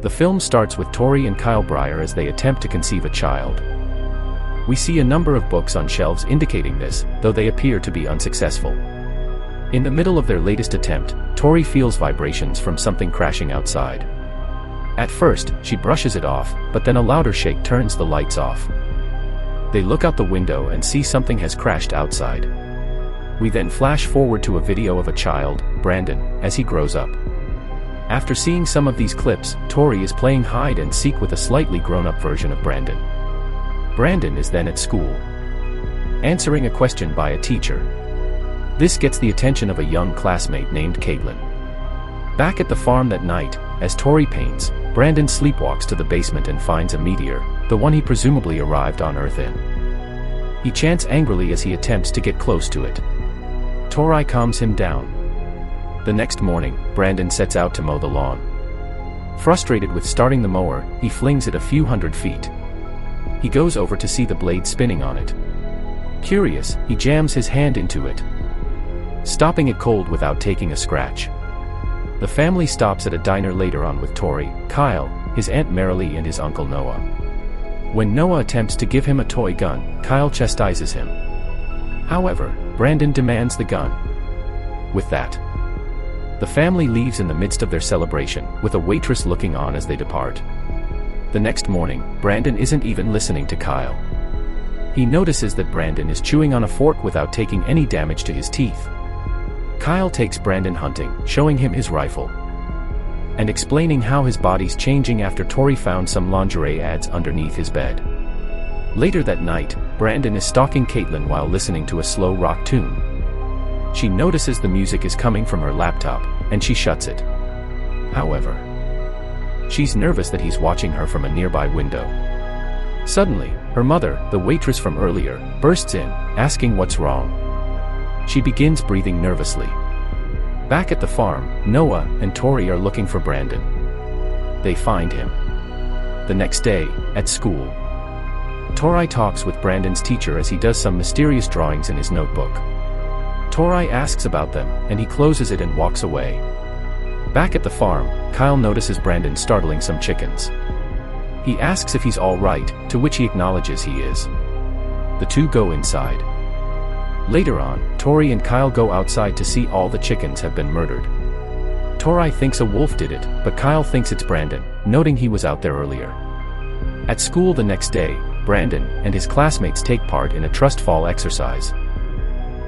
The film starts with Tori and Kyle Breyer as they attempt to conceive a child. We see a number of books on shelves indicating this, though they appear to be unsuccessful. In the middle of their latest attempt, Tori feels vibrations from something crashing outside. At first, she brushes it off, but then a louder shake turns the lights off. They look out the window and see something has crashed outside. We then flash forward to a video of a child, Brandon, as he grows up. After seeing some of these clips, Tori is playing hide and seek with a slightly grown-up version of Brandon. Brandon is then at school, answering a question by a teacher. This gets the attention of a young classmate named Caitlin. Back at the farm that night, as Tori paints, Brandon sleepwalks to the basement and finds a meteor, the one he presumably arrived on Earth in. He chants angrily as he attempts to get close to it. Tori calms him down. The next morning, Brandon sets out to mow the lawn. Frustrated with starting the mower, he flings it a few hundred feet. He goes over to see the blade spinning on it. Curious, he jams his hand into it, stopping it cold without taking a scratch. The family stops at a diner later on with Tori, Kyle, his Aunt Marilee and his Uncle Noah. When Noah attempts to give him a toy gun, Kyle chastises him. However, Brandon demands the gun. With that, the family leaves in the midst of their celebration, with a waitress looking on as they depart. The next morning, Brandon isn't even listening to Kyle. He notices that Brandon is chewing on a fork without taking any damage to his teeth. Kyle takes Brandon hunting, showing him his rifle, and explaining how his body's changing after Tori found some lingerie ads underneath his bed. Later that night, Brandon is stalking Caitlin while listening to a slow rock tune. She notices the music is coming from her laptop, and she shuts it. However, she's nervous that he's watching her from a nearby window. Suddenly, her mother, the waitress from earlier, bursts in, asking what's wrong. She begins breathing nervously. Back at the farm, Noah and Tori are looking for Brandon. They find him. The next day, at school, Tori talks with Brandon's teacher as he does some mysterious drawings in his notebook. Tori asks about them, and he closes it and walks away. Back at the farm, Kyle notices Brandon startling some chickens. He asks if he's all right, to which he acknowledges he is. The two go inside. Later on, Tori and Kyle go outside to see all the chickens have been murdered. Tori thinks a wolf did it, but Kyle thinks it's Brandon, noting he was out there earlier. At school the next day, Brandon and his classmates take part in a trust fall exercise.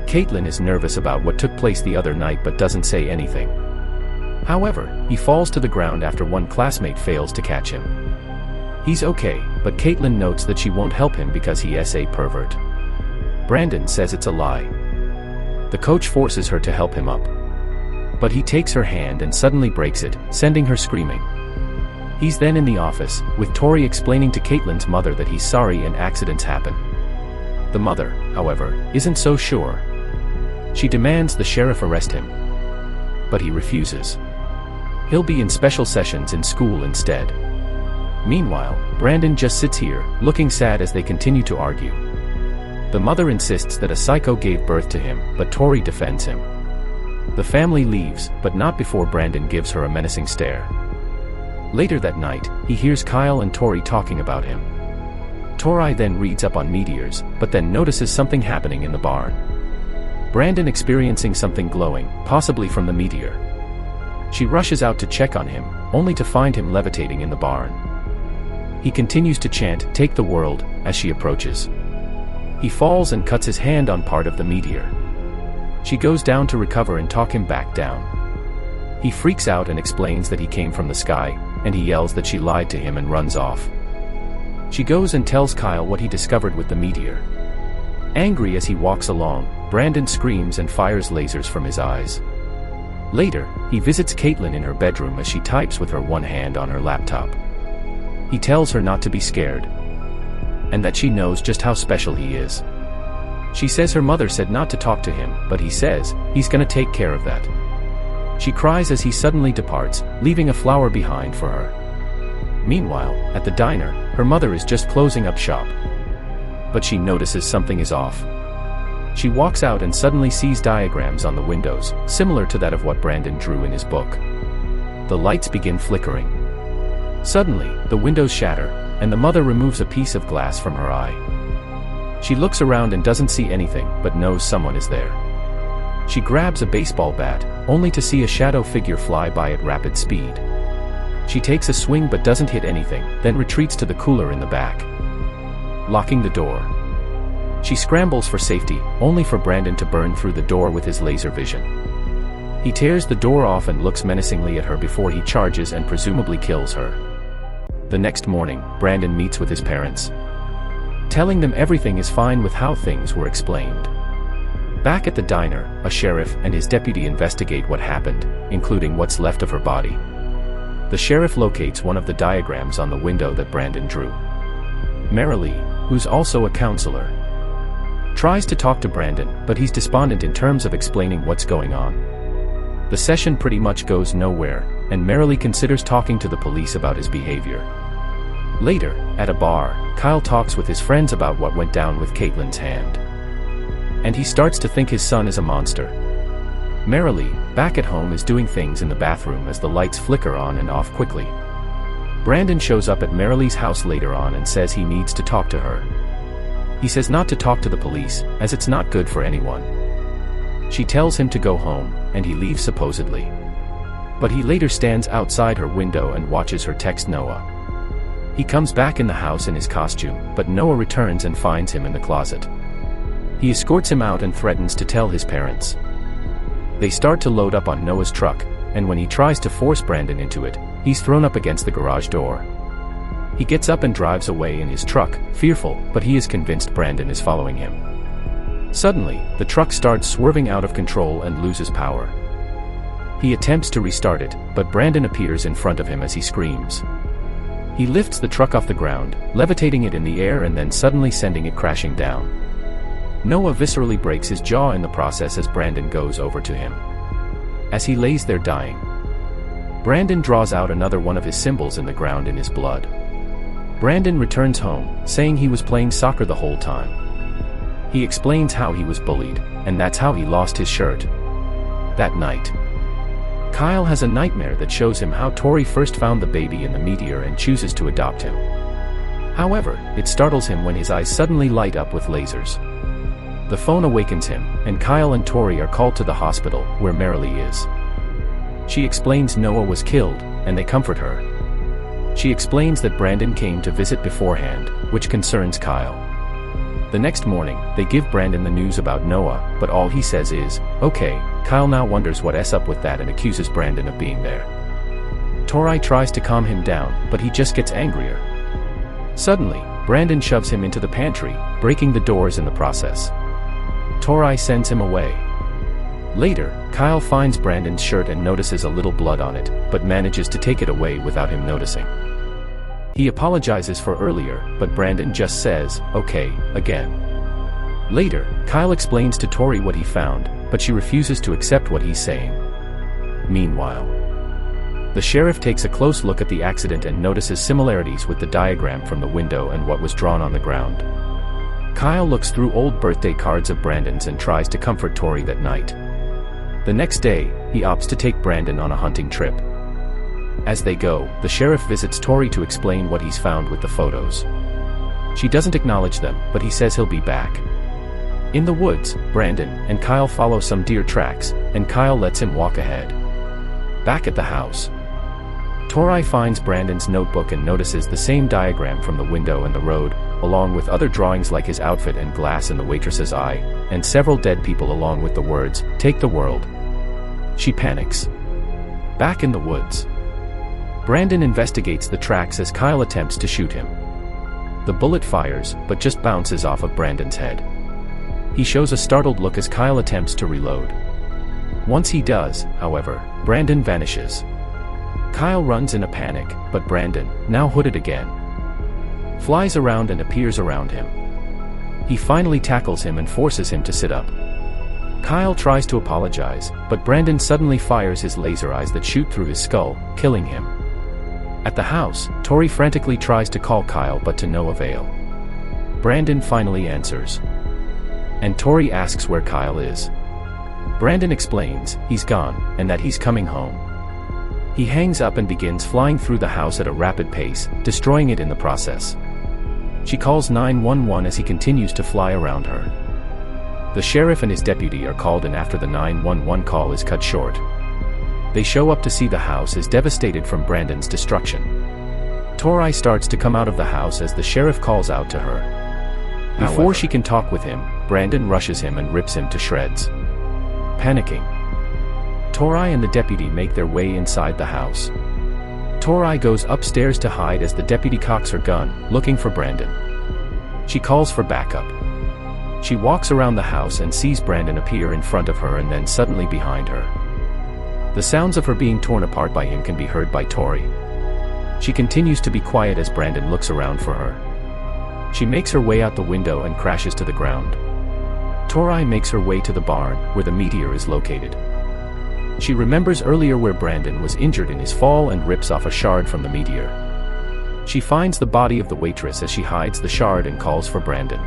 Caitlin is nervous about what took place the other night but doesn't say anything. However, he falls to the ground after one classmate fails to catch him. He's okay, but Caitlin notes that she won't help him because he is a pervert. Brandon says it's a lie. The coach forces her to help him up, but he takes her hand and suddenly breaks it, sending her screaming. He's then in the office, with Tori explaining to Caitlin's mother that he's sorry and accidents happen. The mother, however, isn't so sure. She demands the sheriff arrest him, but he refuses. He'll be in special sessions in school instead. Meanwhile, Brandon just sits here, looking sad as they continue to argue. The mother insists that a psycho gave birth to him, but Tori defends him. The family leaves, but not before Brandon gives her a menacing stare. Later that night, he hears Kyle and Tori talking about him. Tori then reads up on meteors, but then notices something happening in the barn. Brandon experiencing something glowing, possibly from the meteor. She rushes out to check on him, only to find him levitating in the barn. He continues to chant, "Take the world," as she approaches. He falls and cuts his hand on part of the meteor. She goes down to recover and talk him back down. He freaks out and explains that he came from the sky, and he yells that she lied to him and runs off. She goes and tells Kyle what he discovered with the meteor. Angry as he walks along, Brandon screams and fires lasers from his eyes. Later, he visits Caitlin in her bedroom as she types with her one hand on her laptop. He tells her not to be scared, and that she knows just how special he is. She says her mother said not to talk to him, but he says he's gonna take care of that. She cries as he suddenly departs, leaving a flower behind for her. Meanwhile, at the diner, her mother is just closing up shop, but she notices something is off. She walks out and suddenly sees diagrams on the windows, similar to that of what Brandon drew in his book. The lights begin flickering. Suddenly, the windows shatter, and the mother removes a piece of glass from her eye. She looks around and doesn't see anything, but knows someone is there. She grabs a baseball bat, only to see a shadow figure fly by at rapid speed. She takes a swing but doesn't hit anything, then retreats to the cooler in the back, locking the door. She scrambles for safety, only for Brandon to burn through the door with his laser vision. He tears the door off and looks menacingly at her before he charges and presumably kills her. The next morning, Brandon meets with his parents, telling them everything is fine with how things were explained. Back at the diner, a sheriff and his deputy investigate what happened, including what's left of her body. The sheriff locates one of the diagrams on the window that Brandon drew. Marilee, who's also a counselor, tries to talk to Brandon, but he's despondent in terms of explaining what's going on. The session pretty much goes nowhere, and Marilee considers talking to the police about his behavior. Later, at a bar, Kyle talks with his friends about what went down with Caitlin's hand, and he starts to think his son is a monster. Marilee, back at home, is doing things in the bathroom as the lights flicker on and off quickly. Brandon shows up at Marilee's house later on and says he needs to talk to her. He says not to talk to the police, as it's not good for anyone. She tells him to go home, and he leaves supposedly. But he later stands outside her window and watches her text Noah. He comes back in the house in his costume, but Noah returns and finds him in the closet. He escorts him out and threatens to tell his parents. They start to load up on Noah's truck, and when he tries to force Brandon into it, he's thrown up against the garage door. He gets up and drives away in his truck, fearful, but he is convinced Brandon is following him. Suddenly, the truck starts swerving out of control and loses power. He attempts to restart it, but Brandon appears in front of him as he screams. He lifts the truck off the ground, levitating it in the air and then suddenly sending it crashing down. Noah viscerally breaks his jaw in the process as Brandon goes over to him. As he lays there dying, Brandon draws out another one of his symbols in the ground in his blood. Brandon returns home, saying he was playing soccer the whole time. He explains how he was bullied, and that's how he lost his shirt. That night, Kyle has a nightmare that shows him how Tori first found the baby in the meteor and chooses to adopt him. However, it startles him when his eyes suddenly light up with lasers. The phone awakens him, and Kyle and Tori are called to the hospital, where Marilee is. She explains Noah was killed, and they comfort her. She explains that Brandon came to visit beforehand, which concerns Kyle. The next morning, they give Brandon the news about Noah, but all he says is, "Okay." Kyle now wonders what's up with that and accuses Brandon of being there. Tori tries to calm him down, but he just gets angrier. Suddenly, Brandon shoves him into the pantry, breaking the doors in the process. Tori sends him away. Later, Kyle finds Brandon's shirt and notices a little blood on it, but manages to take it away without him noticing. He apologizes for earlier, but Brandon just says, "Okay," again. Later, Kyle explains to Tori what he found, but she refuses to accept what he's saying. Meanwhile, the sheriff takes a close look at the accident and notices similarities with the diagram from the window and what was drawn on the ground. Kyle looks through old birthday cards of Brandon's and tries to comfort Tori that night. The next day, he opts to take Brandon on a hunting trip. As they go, the sheriff visits Tori to explain what he's found with the photos. She doesn't acknowledge them, but he says he'll be back. In the woods, Brandon and Kyle follow some deer tracks, and Kyle lets him walk ahead. Back at the house, Tori finds Brandon's notebook and notices the same diagram from the window and the road, along with other drawings like his outfit and glass in the waitress's eye, and several dead people along with the words, "Take the world." She panics. Back in the woods, Brandon investigates the tracks as Kyle attempts to shoot him. The bullet fires, but just bounces off of Brandon's head. He shows a startled look as Kyle attempts to reload. Once he does, however, Brandon vanishes. Kyle runs in a panic, but Brandon, now hooded again, flies around and appears around him. He finally tackles him and forces him to sit up. Kyle tries to apologize, but Brandon suddenly fires his laser eyes that shoot through his skull, killing him. At the house, Tori frantically tries to call Kyle but to no avail. Brandon finally answers, and Tori asks where Kyle is. Brandon explains he's gone, and that he's coming home. He hangs up and begins flying through the house at a rapid pace, destroying it in the process. She calls 911 as he continues to fly around her. The sheriff and his deputy are called in after the 911 call is cut short. They show up to see the house is devastated from Brandon's destruction. Tori starts to come out of the house as the sheriff calls out to her. Before she can talk with him, Brandon rushes him and rips him to shreds. Panicking, Tori and the deputy make their way inside the house. Tori goes upstairs to hide as the deputy cocks her gun, looking for Brandon. She calls for backup. She walks around the house and sees Brandon appear in front of her and then suddenly behind her. The sounds of her being torn apart by him can be heard by Tori. She continues to be quiet as Brandon looks around for her. She makes her way out the window and crashes to the ground. Tori makes her way to the barn, where the meteor is located. She remembers earlier where Brandon was injured in his fall and rips off a shard from the meteor. She finds the body of the waitress as she hides the shard and calls for Brandon.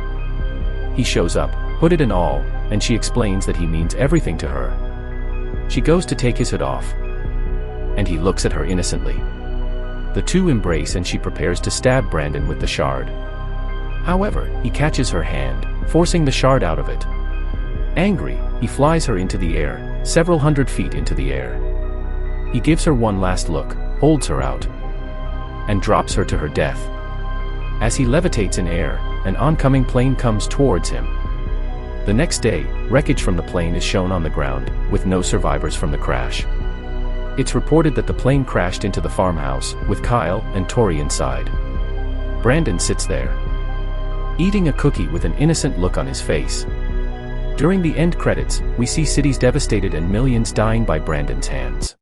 He shows up, hooded and all, and she explains that he means everything to her. She goes to take his hood off, and he looks at her innocently. The two embrace and she prepares to stab Brandon with the shard. However, he catches her hand, forcing the shard out of it. Angry, he flies her into the air, several hundred feet into the air. He gives her one last look, holds her out, and drops her to her death. As he levitates in air, an oncoming plane comes towards him. The next day, wreckage from the plane is shown on the ground, with no survivors from the crash. It's reported that the plane crashed into the farmhouse, with Kyle and Tori inside. Brandon sits there, eating a cookie with an innocent look on his face. During the end credits, we see cities devastated and millions dying by Brandon's hands.